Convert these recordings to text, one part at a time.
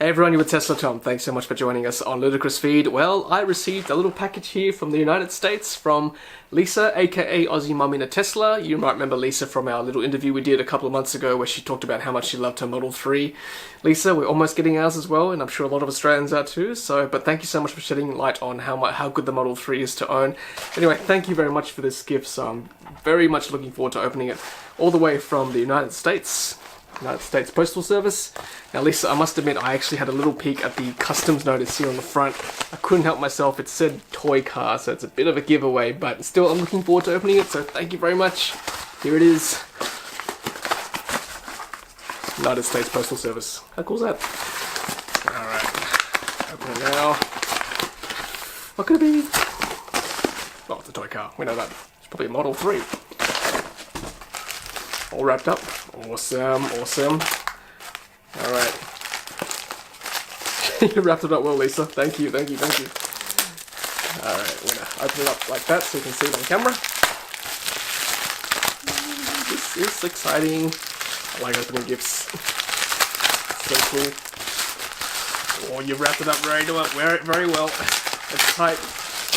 Hey everyone, you're with Tesla Tom. Thanks so much for joining us on Ludicrous Feed. Well, I received a little package here from the United States from Lisa, aka Aussie Mum in a Tesla. You might remember Lisa from our little interview we did a couple of months ago where she talked about how much she loved her Model 3. Lisa, we're almost getting ours as well, and I'm sure a lot of Australians are too. But thank you so much for shedding light on how good the Model 3 is to own. Anyway, thank you very much for this gift. So I'm very much looking forward to opening it all the way from the United States Postal Service. Now Lisa, I must admit I actually had a little peek at the customs notice here on the front. I couldn't help myself, it said toy car, so it's a bit of a giveaway, but still I'm looking forward to opening it, so thank you very much. Here it is. United States Postal Service. How cool is that? Alright, open it now. What could it be? Oh, it's a toy car, we know that. It's probably a Model 3. All wrapped up. Awesome, awesome. Alright. You wrapped it up well, Lisa. Thank you, thank you, thank you. Alright, we're going to open it up like that so you can see it on camera. This is exciting. I like opening gifts. So cool. Oh, you wrapped it up very well. It's tight.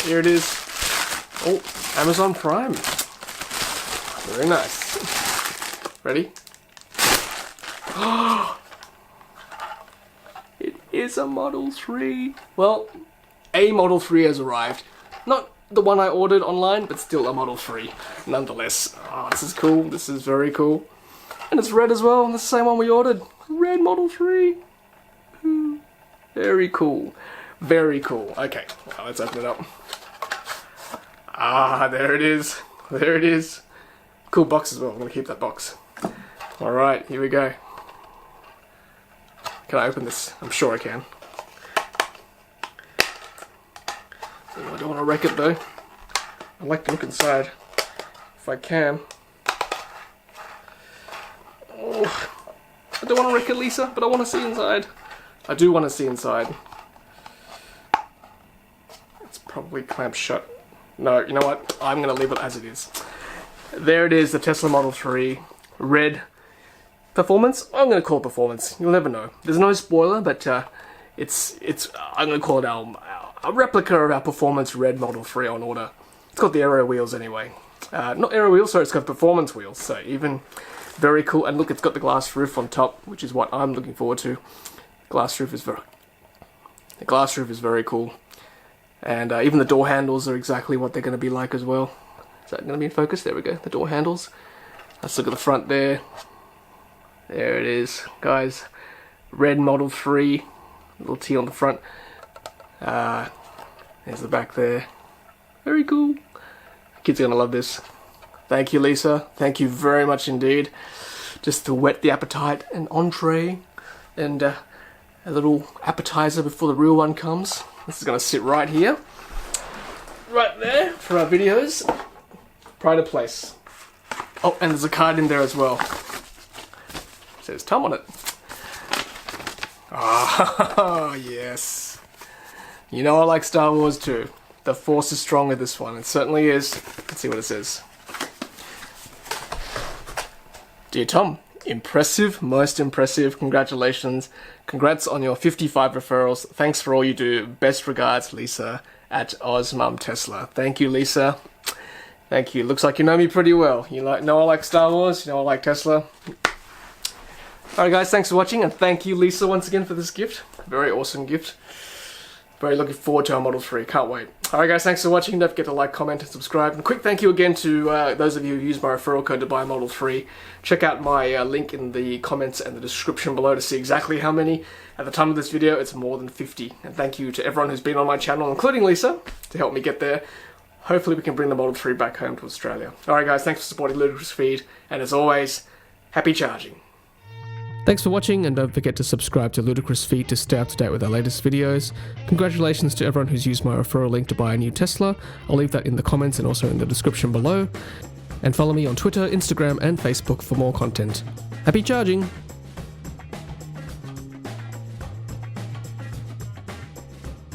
Here it is. Oh, Amazon Prime. Very nice. Ready? It is a Model 3. Well, a Model 3 has arrived. Not the one I ordered online, but still a Model 3. Nonetheless. Oh, this is cool. This is very cool. And it's red as well. That's the same one we ordered. Red Model 3. Very cool. Very cool. Okay, well, let's open it up. Ah, there it is. There it is. Cool box as well. I'm going to keep that box. Alright, here we go. Can I open this? I'm sure I can. Oh, I don't want to wreck it though. I like to look inside. If I can. Oh, I don't want to wreck it, Lisa, but I want to see inside. I do want to see inside. It's probably clamped shut. No, you know what? I'm going to leave it as it is. There it is, the Tesla Model 3. Red. Performance? I'm going to call it performance. You'll never know. There's no spoiler, but it's I'm going to call it a replica of our performance red Model 3 on order. It's got the aero wheels anyway. Not aero wheels, sorry, it's got performance wheels. So even very cool. And look, it's got the glass roof on top, which is what I'm looking forward to. The glass roof is very cool. And even the door handles are exactly what they're going to be like as well. Is that going to be in focus? There we go, the door handles. Let's look at the front there. There it is, guys. Red Model 3, little T on the front. There's the back there. Very cool. Kids are gonna love this. Thank you, Lisa. Thank you very much indeed. Just to whet the appetite, an entree, and a little appetizer before the real one comes. This is gonna sit right here, right there for our videos. Pride of place. Oh, and there's a card in there as well. It says Tom on it. Ah, yes. You know I like Star Wars too. The Force is strong with this one. It certainly is. Let's see what it says. Dear Tom, impressive, most impressive. Congratulations. Congrats on your 55 referrals. Thanks for all you do. Best regards, Lisa at Ozmum Tesla. Thank you, Lisa. Thank you. Looks like you know me pretty well. You know I like Star Wars. You know I like Tesla. Alright guys, thanks for watching, and thank you Lisa once again for this gift. Very awesome gift. Very looking forward to our Model 3, can't wait. Alright guys, thanks for watching, don't forget to like, comment and subscribe. And a quick thank you again to those of you who used my referral code to buy a Model 3. Check out my link in the comments and the description below to see exactly how many. At the time of this video, it's more than 50. And thank you to everyone who's been on my channel, including Lisa, to help me get there. Hopefully we can bring the Model 3 back home to Australia. Alright guys, thanks for supporting Ludicrous Feed, and as always, happy charging. Thanks for watching, and don't forget to subscribe to Ludicrous Feed to stay up to date with our latest videos. Congratulations to everyone who's used my referral link to buy a new Tesla. I'll leave that in the comments and also in the description below. And follow me on Twitter, Instagram and Facebook for more content. Happy charging!